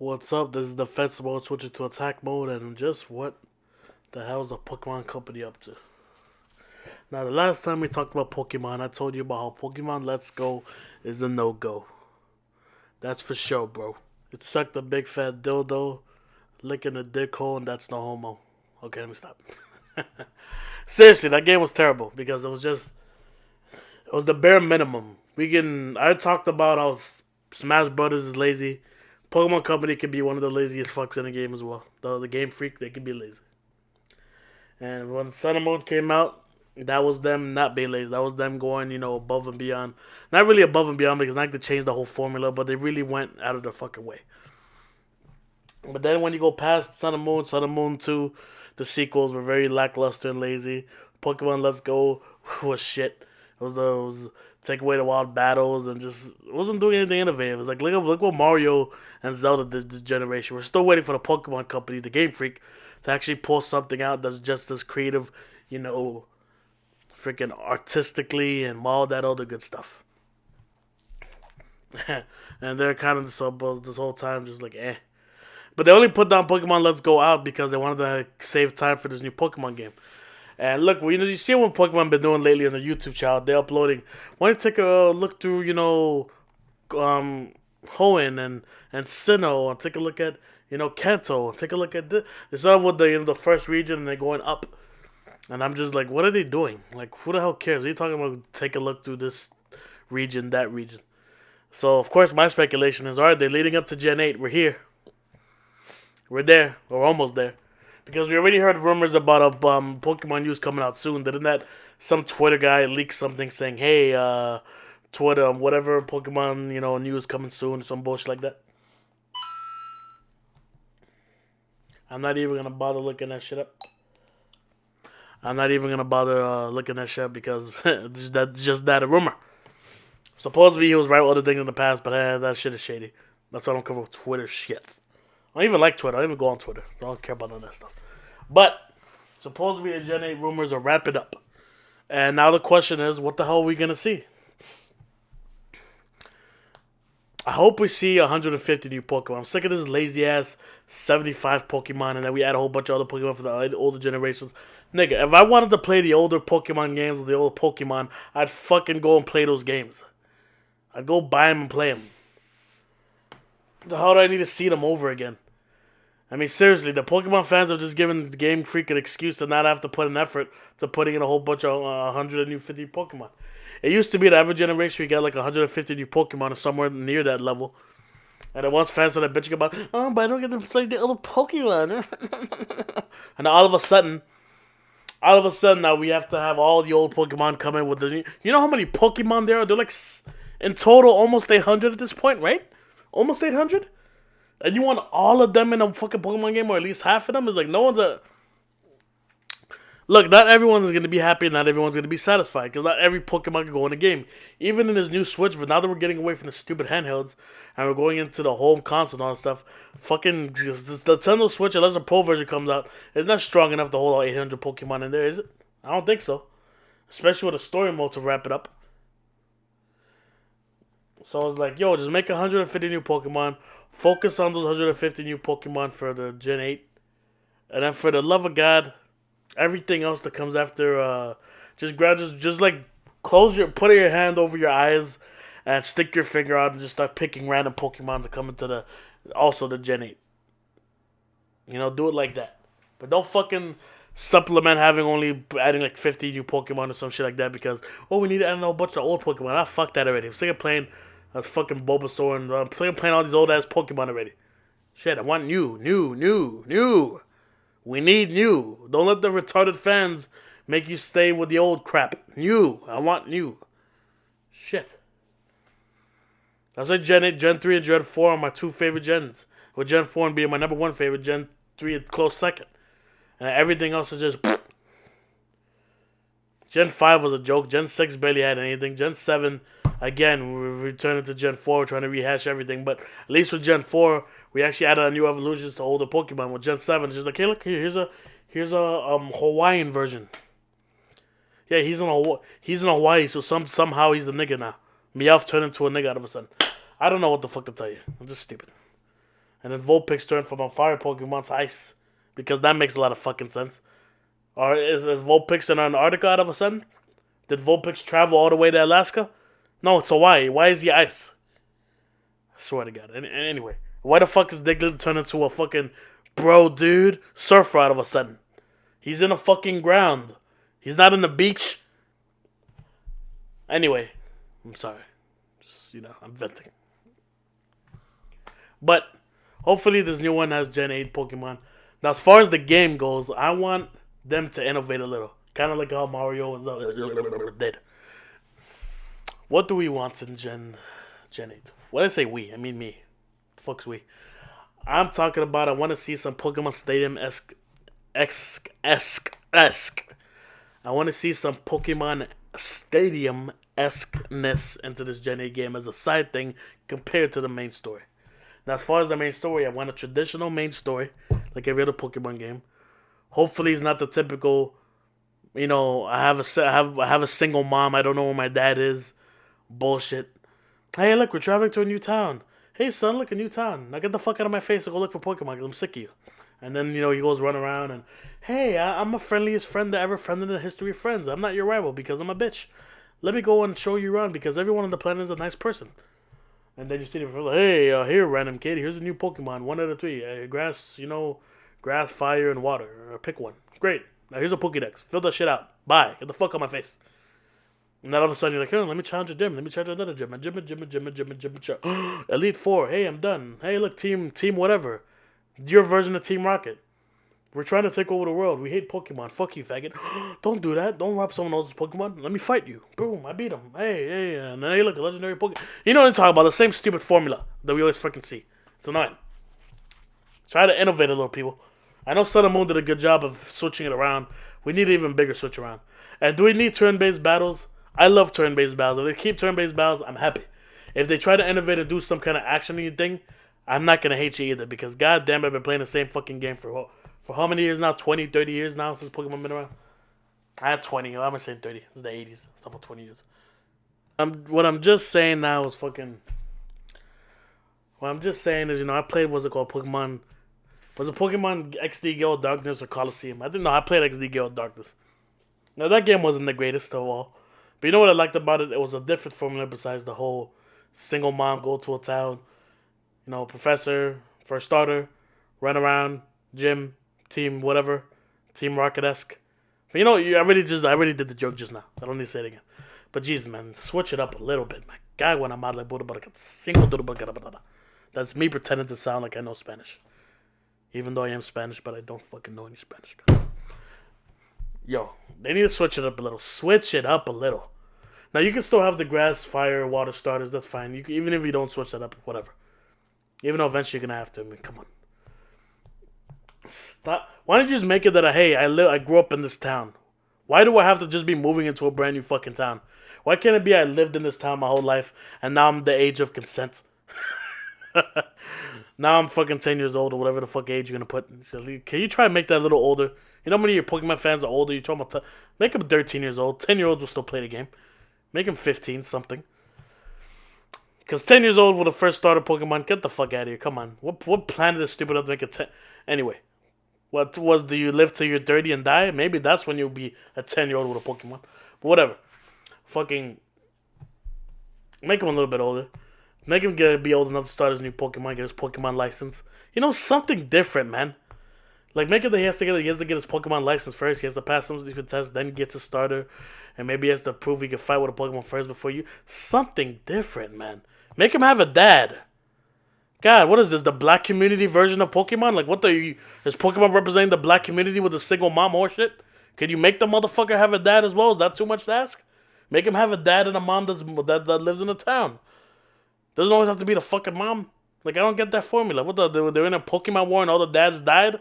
What's up? This is defense mode switching to attack mode, and just what the hell is the Pokemon Company up to? Now, the last time we talked about Pokemon, I told you about how Pokemon Let's Go is a no go. That's for sure, bro. It sucked a big fat dildo, licking a dick hole, and that's no homo. Okay, let me stop. Seriously, that game was terrible because it was the bare minimum. I talked about how Smash Brothers is lazy. Pokemon Company can be one of the laziest fucks in the game as well. The Game Freak, they can be lazy. And when Sun and Moon came out, that was them not being lazy. That was them going, above and beyond. Not really above and beyond because not to change the whole formula, but they really went out of their fucking way. But then when you go past Sun and Moon 2, the sequels were very lackluster and lazy. Pokemon Let's Go was shit. It was take away the wild battles and just it wasn't doing anything innovative. It's like look what Mario and Zelda did this generation. We're still waiting for the Pokemon Company, the Game Freak, to actually pull something out that's just as creative, freaking artistically and all that other good stuff. And they're kind of this whole time just like eh. But they only put down Pokemon Let's Go out because they wanted to save time for this new Pokemon game. And look, you see what Pokemon been doing lately on the YouTube channel. They're uploading. Why don't you take a look through, Hoenn and Sinnoh, and take a look at, Kanto, and take a look at this. They started with the first region, and they're going up. And I'm just like, what are they doing? Like, who the hell cares? What are you talking about? Take a look through this region, that region. So, of course, my speculation is, all right, they're leading up to Gen 8. We're here. We're there. We're almost there. Because we already heard rumors about a Pokemon news coming out soon. Didn't that some Twitter guy leak something saying, hey, Twitter, whatever Pokemon, news coming soon, some bullshit like that? I'm not even going to bother looking that shit up. I'm not even going to bother looking that shit up because it's just that a rumor. Supposedly he was right with other things in the past, but that shit is shady. That's why I don't cover Twitter shit. I don't even like Twitter. I don't even go on Twitter. I don't care about none of that stuff. But supposedly the Gen 8 rumors are wrapping up. And now the question is, what the hell are we going to see? I hope we see 150 new Pokemon. I'm sick of this lazy-ass 75 Pokemon, and then we add a whole bunch of other Pokemon for the older generations. Nigga, if I wanted to play the older Pokemon games with the older Pokemon, I'd fucking go and play those games. I'd go buy them and play them. How do I need to see them over again? I mean, seriously, the Pokemon fans have just given the Game Freak an excuse to not have to put an effort to putting in a whole bunch of 150 Pokemon. It used to be that every generation you got like 150 new Pokemon or somewhere near that level. And then once fans started bitching about, oh, but I don't get to play the other Pokemon. And all of a sudden now we have to have all the old Pokemon come in with the new. You know how many Pokemon there are? They're like, in total, almost 800 at this point, right? Almost 800? And you want all of them in a fucking Pokemon game, or at least half of them? It's like, no one's a... Look, not everyone's going to be happy, and not everyone's going to be satisfied, because not every Pokemon can go in a game. Even in this new Switch, but now that we're getting away from the stupid handhelds, and we're going into the home console and all that stuff, fucking the Nintendo Switch, unless the Pro version comes out, is not strong enough to hold all 800 Pokemon in there, is it? I don't think so. Especially with a story mode to wrap it up. So I was like, yo, just make 150 new Pokemon. Focus on those 150 new Pokemon for the Gen 8. And then for the love of God, everything else that comes after, just like put your hand over your eyes and stick your finger out and just start picking random Pokemon to come into the Gen 8. Do it like that. But don't fucking supplement adding like 50 new Pokemon or some shit like that because, we need to add a whole bunch of old Pokemon. Fuck that already. I'm sick of playing that's fucking Bulbasaur, and I'm playing all these old-ass Pokemon already. Shit, I want new. We need new. Don't let the retarded fans make you stay with the old crap. New. I want new. Shit. That's why Gen 8, Gen 3, and Gen 4 are my two favorite gens. With Gen 4 being my number one favorite, Gen 3 a close second. And everything else is just... Gen 5 was a joke. Gen 6 barely had anything. Gen 7... Again, we're returning to Gen 4, we're trying to rehash everything, but at least with Gen 4, we actually added a new evolutions to older Pokemon. With Gen 7, it's just like, hey, look, here's a Hawaiian version. Yeah, he's in Hawaii, so somehow he's a nigga now. Meowth turned into a nigga out of a sudden. I don't know what the fuck to tell you. I'm just stupid. And then Vulpix turned from a fire Pokemon to ice. Because that makes a lot of fucking sense. Or is Vulpix in Antarctica all of a sudden? Did Vulpix travel all the way to Alaska? No, it's Hawaii. Why is he ice? I swear to God. Anyway, why the fuck is Diglett turned into a fucking bro dude surfer all of a sudden? He's in a fucking ground. He's not in the beach. Anyway, I'm sorry. Just, I'm venting. But hopefully this new one has Gen 8 Pokemon. Now, as far as the game goes, I want them to innovate a little. Kind of like how Mario did. What do we want in Gen 8? When I say we, I mean me. Fuck's we. I'm talking about I want to see some Pokemon Stadium-esque. I want to see some Pokemon Stadium-esque-ness into this Gen 8 game as a side thing compared to the main story. Now, as far as the main story, I want a traditional main story, like every other Pokemon game. Hopefully, it's not the typical, I have a single mom. I don't know where my dad is. Bullshit. Hey, look, we're traveling to a new town. Hey, son, look, a new town. Now get the fuck out of my face and go look for Pokemon because I'm sick of you. And then, he goes run around and, hey, I'm the friendliest friend that ever friended in the history of friends. I'm not your rival because I'm a bitch. Let me go and show you around because everyone on the planet is a nice person. And then you see them like, hey, here, random kid, here's a new Pokemon, 1 out of 3. Grass, grass, fire, and water. Pick one. Great. Now here's a Pokédex. Fill that shit out. Bye. Get the fuck out of my face. And then all of a sudden you're like, hey, let me challenge a gym. Let me challenge another gym. Gym. Elite Four. Hey, I'm done. Hey, look, team whatever. Your version of Team Rocket. We're trying to take over the world. We hate Pokemon. Fuck you, faggot. Don't do that. Don't rob someone else's Pokemon. Let me fight you. Boom, I beat him. Hey. And then, hey, look, a legendary Pokemon. You know what I'm talking about. The same stupid formula that we always freaking see. It's annoying. Try to innovate a little, people. I know Sun and Moon did a good job of switching it around. We need an even bigger switch around. And do we need turn-based battles? I love turn-based battles. If they keep turn-based battles, I'm happy. If they try to innovate and do some kind of action-y thing, I'm not going to hate you either. Because goddamn, I've been playing the same fucking game for how many years now? 20, 30 years now since Pokemon been around? I had 20. I'm saying 30. It's the 80s. It's about 20 years. What I'm just saying now is fucking... What I'm just saying is, I played, what's it called? Pokemon... Was it Pokemon XD Gale Darkness or Coliseum? I didn't know. I played XD Gale Darkness. Now, that game wasn't the greatest of all. But you know what I liked about it? It was a different formula besides the whole single mom go to a town. Professor, first starter, run around, gym, team, whatever. Team Rocket-esque. But I already did the joke just now. I don't need to say it again. But Jesus, man, switch it up a little bit. My God, when I'm out like that's me pretending to sound like I know Spanish. Even though I am Spanish, but I don't fucking know any Spanish. Yo, they need to switch it up a little. Switch it up a little. Now, you can still have the grass, fire, water starters. That's fine. Even if you don't switch that up, whatever. Even though eventually you're going to have to. I mean, come on. Stop. Why don't you just make it that, I grew up in this town? Why do I have to just be moving into a brand new fucking town? Why can't it be I lived in this town my whole life, and now I'm the age of consent? Now I'm fucking 10 years old or whatever the fuck age you're going to put. Can you try and make that a little older? You know how many of your Pokemon fans are older? You're talking about make them 13 years old. 10-year-olds will still play the game. Make them 15 something. Because 10 years old with a first starter Pokemon, get the fuck out of here. Come on. What planet is stupid enough to make it 10? Anyway. Do you live till you're 30 and die? Maybe that's when you'll be a 10-year-old with a Pokemon. But whatever. Fucking make him a little bit older. Make him be old enough to start his new Pokemon, get his Pokemon license. Something different, man. Like, make it that he has to get his Pokemon license first. He has to pass some of these tests, then he gets a starter. And maybe he has to prove he can fight with a Pokemon first before you. Something different, man. Make him have a dad. God, what is this? The black community version of Pokemon? Like, is Pokemon representing the black community with a single mom horseshit? Could you make the motherfucker have a dad as well? Is that too much to ask? Make him have a dad and a mom that lives in a town. Doesn't always have to be the fucking mom. Like, I don't get that formula. They're in a Pokemon war and all the dads died?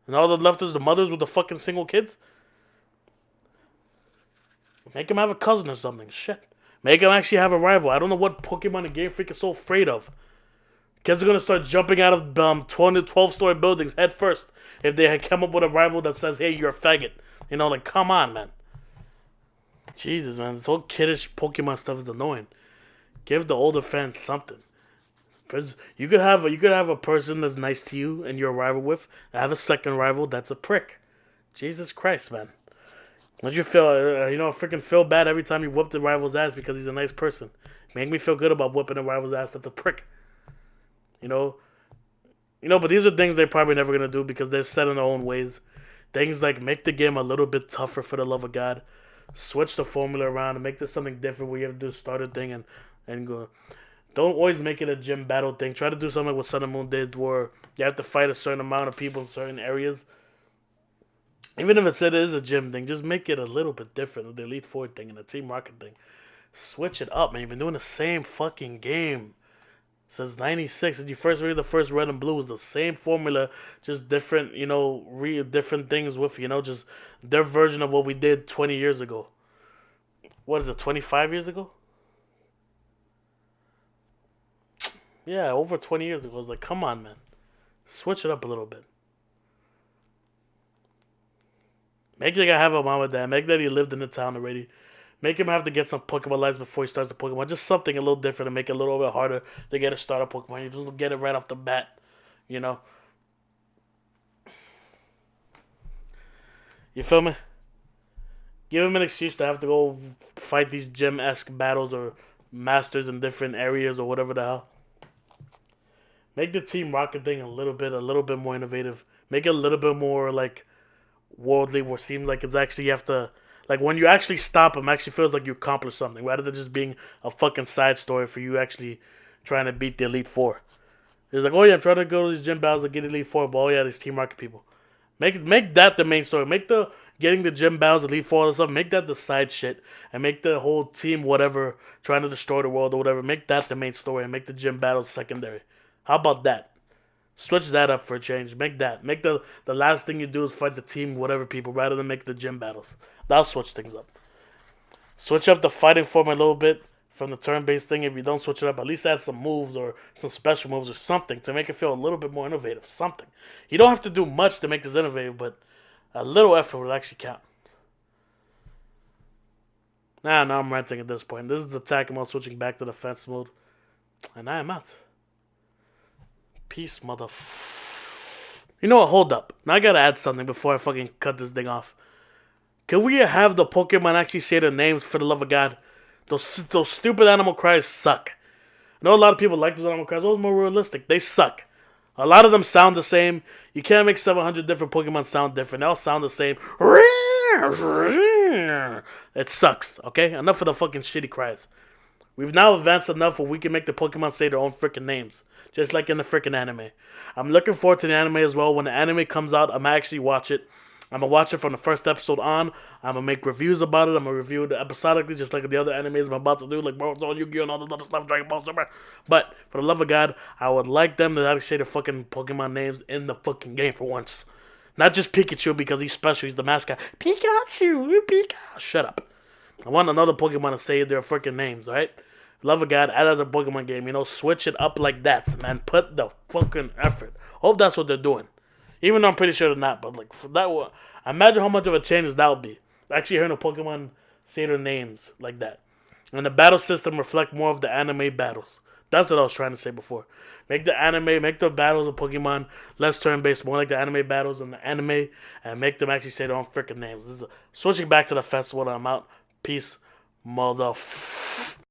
And all that left is the mothers with the fucking single kids? Make him have a cousin or something. Shit. Make him actually have a rival. I don't know what Pokemon and Game Freak is so afraid of. Kids are going to start jumping out of 12-story buildings head first if they had come up with a rival that says, hey, you're a faggot. Come on, man. Jesus, man. This whole kiddish Pokemon stuff is annoying. Give the older fans something. First, you could have a person that's nice to you and you're a rival with. Have a second rival that's a prick. Jesus Christ, man. Don't you feel freaking feel bad every time you whoop the rival's ass because he's a nice person? Make me feel good about whooping the rival's ass that's a prick. You know, but these are things they're probably never gonna do because they're set in their own ways. Things like make the game a little bit tougher for the love of God. Switch the formula around and make this something different where you have to do start a thing and go. Don't always make it a gym battle thing. Try to do something like what Sun and Moon did where you have to fight a certain amount of people in certain areas. Even if it is a gym thing, just make it a little bit different with the Elite Four thing and the Team Rocket thing. Switch it up, man. You've been doing the same fucking game since '96. Since you first made the first Red and Blue, it was the same formula, just different, different things with, just their version of what we did 20 years ago. What is it, 25 years ago? Yeah, over 20 years ago. I was like, come on, man. Switch it up a little bit. Make the guy have a mom and dad. Make that he lived in the town already. Make him have to get some Pokemon lives before he starts the Pokemon. Just something a little different to make it a little bit harder to get a starter Pokemon. You just get it right off the bat, You feel me? Give him an excuse to have to go fight these gym-esque battles or masters in different areas or whatever the hell. Make the Team Rocket thing a little bit more innovative. Make it a little bit more like worldly, where it seems like it's actually you have to, like when you actually stop him, actually feels like you accomplished something rather than just being a fucking side story for you actually trying to beat the Elite Four. It's like, oh yeah, I'm trying to go to these gym battles to get Elite Four, but oh yeah, these Team Rocket people. Make that the main story. Make the getting the gym battles, Elite Four and stuff, make that the side shit. And make the whole team whatever, trying to destroy the world or whatever, make that the main story and make the gym battles secondary. How about that? Switch that up for a change. Make that. Make the last thing you do is fight the team whatever people rather than make the gym battles. That'll switch things up. Switch up the fighting form a little bit from the turn-based thing. If you don't switch it up, at least add some moves or some special moves or something to make it feel a little bit more innovative. Something. You don't have to do much to make this innovative, but a little effort will actually count. Now I'm ranting at this point. This is the attack mode switching back to defense mode. And I am out. Peace, You know what? Hold up. Now I gotta add something before I fucking cut this thing off. Can we have the Pokemon actually say their names for the love of God? Those stupid animal cries suck. I know a lot of people like those animal cries. Those are more realistic. They suck. A lot of them sound the same. You can't make 700 different Pokemon sound different. They all sound the same. It sucks, okay? Enough of the fucking shitty cries. We've now advanced enough where we can make the Pokemon say their own freaking names. Just like in the freaking anime. I'm looking forward to the anime as well. When the anime comes out, I'm actually watch it. I'm going to watch it from the first episode on. I'm going to make reviews about it. I'm going to review it episodically, just like the other animes I'm about to do, like Boruto, Yu-Gi-Oh! And all this other stuff, Dragon Ball Super. But, for the love of God, I would like them to actually say the fucking Pokemon names in the fucking game for once. Not just Pikachu because he's special, he's the mascot. Pikachu! Shut up. I want another Pokemon to say their freaking names, alright? Love of God, add as a Pokemon game, switch it up like that, man. Put the fucking effort. Hope that's what they're doing. Even though I'm pretty sure they're not, but like, for that, imagine how much of a change that would be. Actually hearing a Pokemon say their names like that. And the battle system reflect more of the anime battles. That's what I was trying to say before. Make the battles of Pokemon less turn-based, more like the anime battles in the anime, and make them actually say their own freaking names. Switching back to the festival, I'm out. Peace, motherfucker.